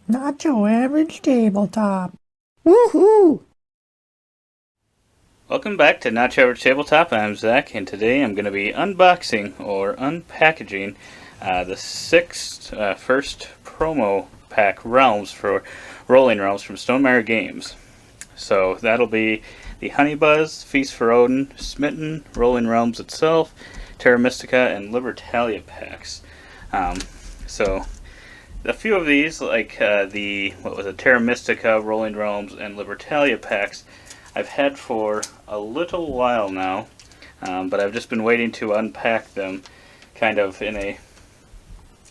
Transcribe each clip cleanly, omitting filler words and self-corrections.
Not your average tabletop. Woohoo! Welcome back to Not Your Average Tabletop. I'm Zach, and today I'm going to be unboxing or unpackaging the first promo pack realms for Rolling Realms from Stonemaier Games. So that'll be the Honey Buzz, Feast for Odin, Smitten, Rolling Realms itself, Terra Mystica, and Libertalia packs. So a few of these, like Terra Mystica, Rolling Realms, and Libertalia packs, I've had for a little while now, but I've just been waiting to unpack them kind of in a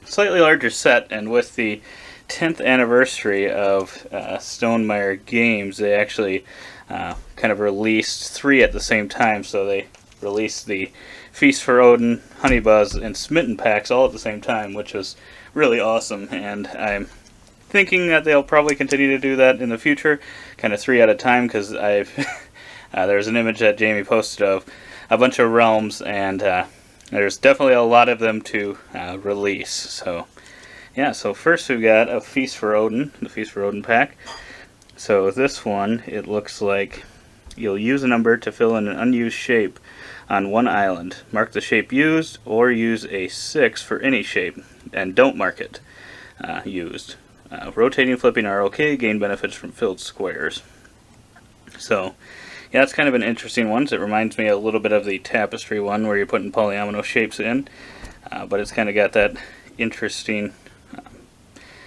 slightly larger set. And with the 10th anniversary of Stonemaier Games, they actually kind of released three at the same time. So they released the Feast for Odin, Honey Buzz, and Smitten packs all at the same time, which was really awesome. And I'm thinking that they'll probably continue to do that in the future, kind of three at a time, because I've there's an image that Jamie posted of a bunch of realms, and there's definitely a lot of them to release. So yeah, so first we've got a Feast for Odin, the Feast for Odin pack. So this one, it looks like you'll use a number to fill in an unused shape on one island. Mark the shape used, or use a 6 for any shape, and don't mark it used. Rotating and flipping are okay, gain benefits from filled squares. So, yeah, that's kind of an interesting one. It reminds me a little bit of the tapestry one where you're putting polyomino shapes in, but it's kind of got that interesting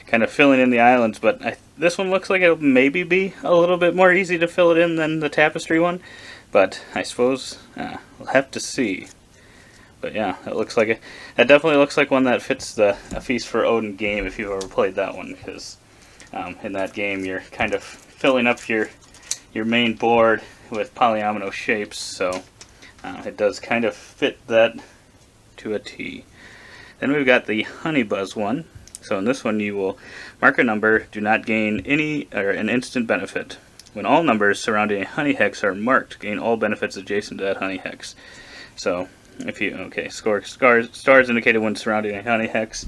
kind of filling in the islands. But this one looks like it'll maybe be a little bit more easy to fill it in than the tapestry one, but I suppose we'll have to see. But yeah, it looks like it definitely looks like one that fits the A Feast for Odin game if you've ever played that one, because in that game you're kind of filling up your main board with polyomino shapes, so it does kind of fit that to a T. Then we've got the Honey Buzz one. So in this one you will mark a number, do not gain any or an instant benefit. When all numbers surrounding a honey hex are marked, gain all benefits adjacent to that honey hex. So if you, score stars indicated when surrounding a honey hex.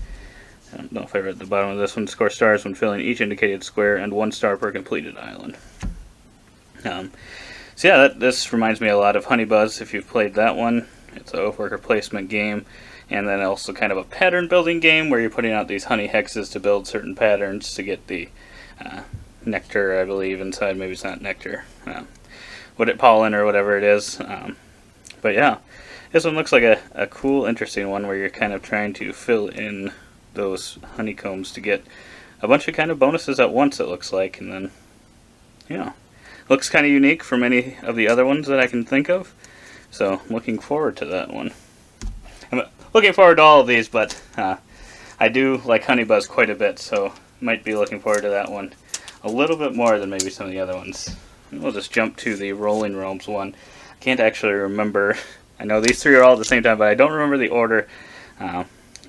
I don't know if I read the bottom of this one. Score stars when filling each indicated square, and 1 star per completed island. So yeah, this reminds me a lot of Honey Buzz if you've played that one. It's a worker placement game, and then also kind of a pattern building game where you're putting out these honey hexes to build certain patterns to get the nectar, I believe, inside. Maybe it's not nectar. Pollen or whatever it is. But yeah, this one looks like a cool, interesting one where you're kind of trying to fill in those honeycombs to get a bunch of kind of bonuses at once, it looks like. And then, yeah, looks kind of unique from any of the other ones that I can think of. So, looking forward to that one. I'm looking forward to all of these, but I do like Honey Buzz quite a bit, so might be looking forward to that one a little bit more than maybe some of the other ones. We'll just jump to the Rolling Realms one. I can't actually remember. I know these three are all at the same time, but I don't remember the order. At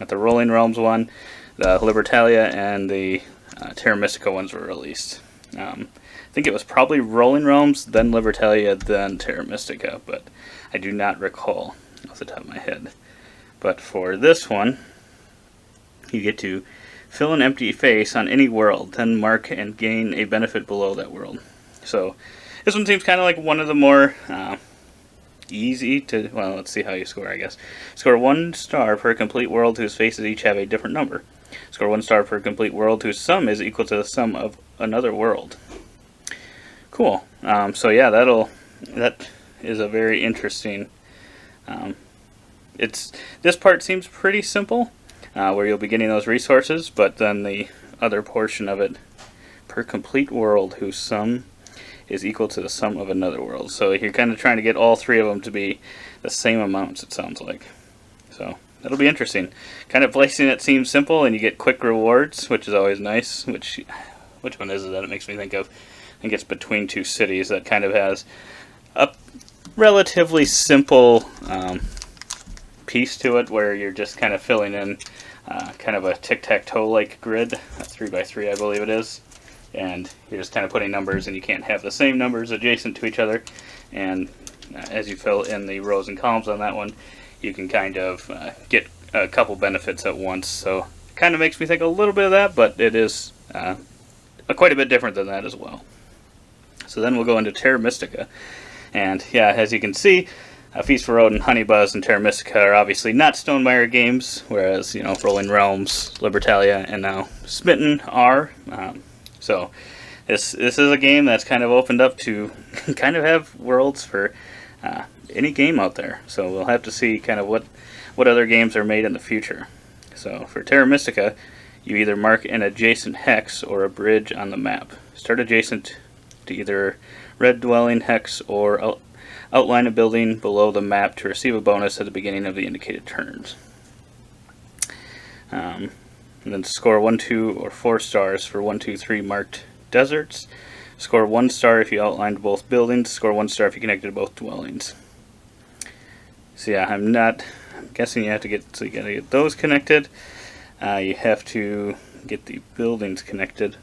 the Rolling Realms one, the Libertalia and the Terra Mystica ones were released. I think it was probably Rolling Realms, then Libertalia, then Terra Mystica, but I do not recall off the top of my head. But for this one, you get to fill an empty face on any world, then mark and gain a benefit below that world. So this one seems kind of like one of the more easy to, well, let's see how you score, I guess. Score 1 star per complete world whose faces each have a different number. Score 1 star per complete world whose sum is equal to the sum of another world. Cool. So yeah, that is a very interesting. This part seems pretty simple, where you'll be getting those resources, but then the other portion of it, per complete world whose sum is equal to the sum of another world. So you're kind of trying to get all three of them to be the same amounts, it sounds like. So that'll be interesting. Kind of placing it seems simple, and you get quick rewards, which is always nice. Which one is it that it makes me think of? I think it's Between Two Cities that kind of has a relatively simple piece to it, where you're just kind of filling in kind of a tic-tac-toe-like grid, a 3x3 I believe it is. And you're just kind of putting numbers, and you can't have the same numbers adjacent to each other. And as you fill in the rows and columns on that one, you can kind of get a couple benefits at once. So kind of makes me think a little bit of that, but it is quite a bit different than that as well. So then we'll go into Terra Mystica. And yeah, as you can see, Feast for Odin, Honey Buzz, and Terra Mystica are obviously not Stonemaier games, whereas, you know, Rolling Realms, Libertalia, and now Smitten are. So this is a game that's kind of opened up to kind of have worlds for any game out there. So we'll have to see kind of what other games are made in the future. So for Terra Mystica, you either mark an adjacent hex or a bridge on the map. Start adjacent to either red dwelling hex or outline a building below the map to receive a bonus at the beginning of the indicated turns. And then score 1, 2, or 4 stars for 1, 2, 3 marked deserts. Score 1 star if you outlined both buildings. Score 1 star if you connected both dwellings. So yeah, I'm guessing you have to you gotta get those connected. You have to get the buildings connected.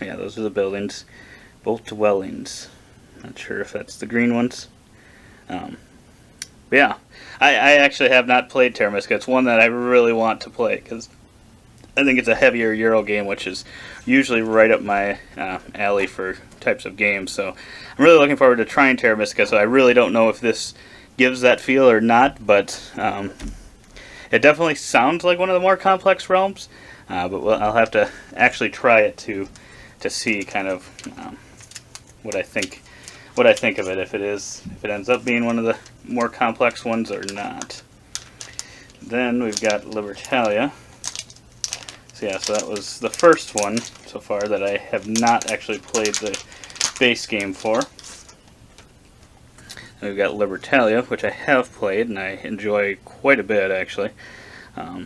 Yeah, those are the buildings. Both dwellings. Not sure if that's the green ones. But yeah, I actually have not played Terra Mystica. It's one that I really want to play because I think it's a heavier Euro game, which is usually right up my alley for types of games. So I'm really looking forward to trying Terra Mystica. So I really don't know if this gives that feel or not, but it definitely sounds like one of the more complex realms. But I'll have to actually try it to see kind of what I think of it, if it ends up being one of the more complex ones or not. Then we've got Libertalia. So yeah, so that was the first one so far that I have not actually played the base game for. And we've got Libertalia, which I have played and I enjoy quite a bit actually.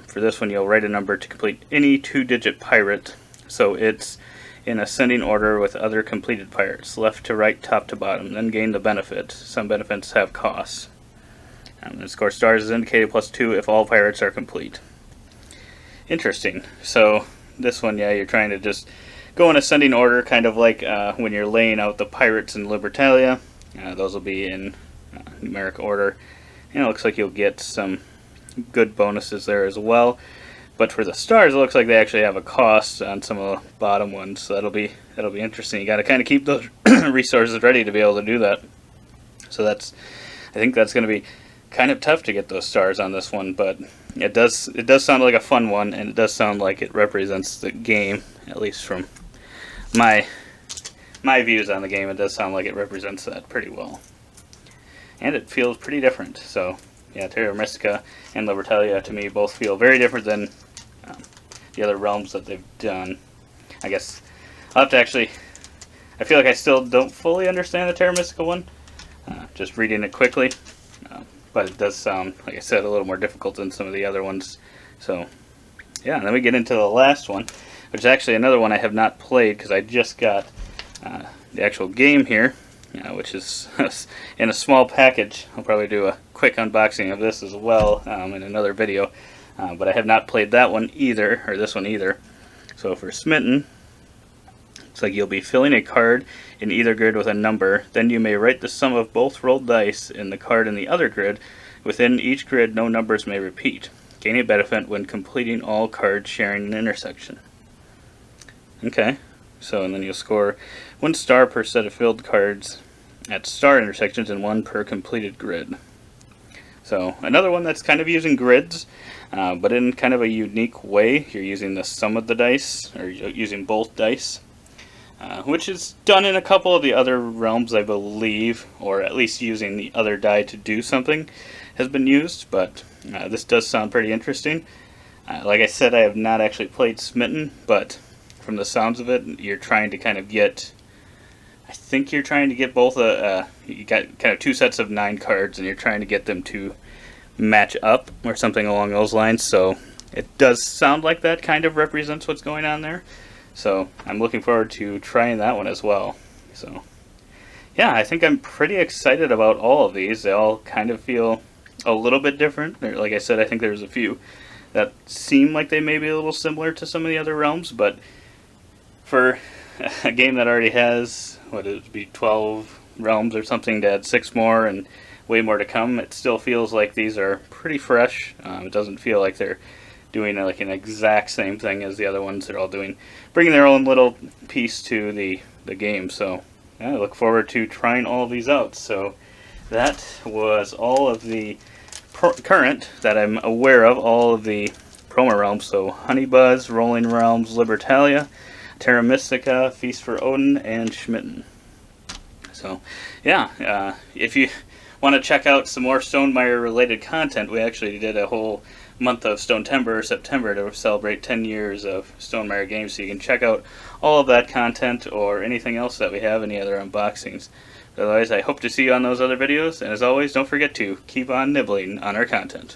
For this one, you'll write a number to complete any 2-digit pirate. So it's in ascending order with other completed pirates, left to right, top to bottom, then gain the benefit. Some benefits have costs. And score stars is indicated +2 if all pirates are complete. Interesting. So this one, yeah, you're trying to just go in ascending order, kind of like when you're laying out the pirates in Libertalia. Those will be in numeric order. And it looks like you'll get some good bonuses there as well. But for the stars, it looks like they actually have a cost on some of the bottom ones, so that'll be interesting. You got to kind of keep those resources ready to be able to do that. So I think that's going to be kind of tough to get those stars on this one, but it does sound like a fun one, and it does sound like it represents the game, at least from my views on the game. It does sound like it represents that pretty well, and it feels pretty different. So yeah, Terra Mystica and Libertalia to me both feel very different than the other realms that they've done. I guess I'll have to actually. I feel like I still don't fully understand the Terra Mystica one. Just reading it quickly, but it does sound, like I said, a little more difficult than some of the other ones. So yeah, and then we get into the last one, which is actually another one I have not played because I just got the actual game here, which is in a small package. I'll probably do a quick unboxing of this as well in another video. But I have not played that one either, or this one either. So for Smitten, it's like you'll be filling a card in either grid with a number. Then you may write the sum of both rolled dice in the card in the other grid. Within each grid, no numbers may repeat. Gain a benefit when completing all cards sharing an intersection. Okay, so and then you'll score 1 star per set of filled cards at star intersections and 1 per completed grid. So another one that's kind of using grids, but in kind of a unique way. You're using the sum of the dice, or using both dice, which is done in a couple of the other realms, I believe, or at least using the other die to do something has been used, but this does sound pretty interesting. Like I said, I have not actually played Smitten, but from the sounds of it, you're trying to kind of get... I think you're trying to get both you got kind of 2 sets of 9 cards, and you're trying to get them to match up or something along those lines. So it does sound like that kind of represents what's going on there. So I'm looking forward to trying that one as well. So yeah, I think I'm pretty excited about all of these. They all kind of feel a little bit different. Like I said, I think there's a few that seem like they may be a little similar to some of the other realms, but for a game that already has, what it would be 12 realms or something, to add 6 more and way more to come, it still feels like these are pretty fresh. It doesn't feel like they're doing like an exact same thing as the other ones. They're all doing, bringing their own little piece to the game. So yeah, I look forward to trying all of these out. So that was all of the current that I'm aware of, all of the promo realms. So Honeybuzz, Rolling Realms, Libertalia, Terra Mystica, Feast for Odin, and Smitten. So yeah, if you want to check out some more Stonemaier related content, we actually did a whole month of Stonetember, September, to celebrate 10 years of Stonemaier games, so you can check out all of that content or anything else that we have, any other unboxings. Otherwise, I hope to see you on those other videos, and as always, don't forget to keep on nibbling on our content.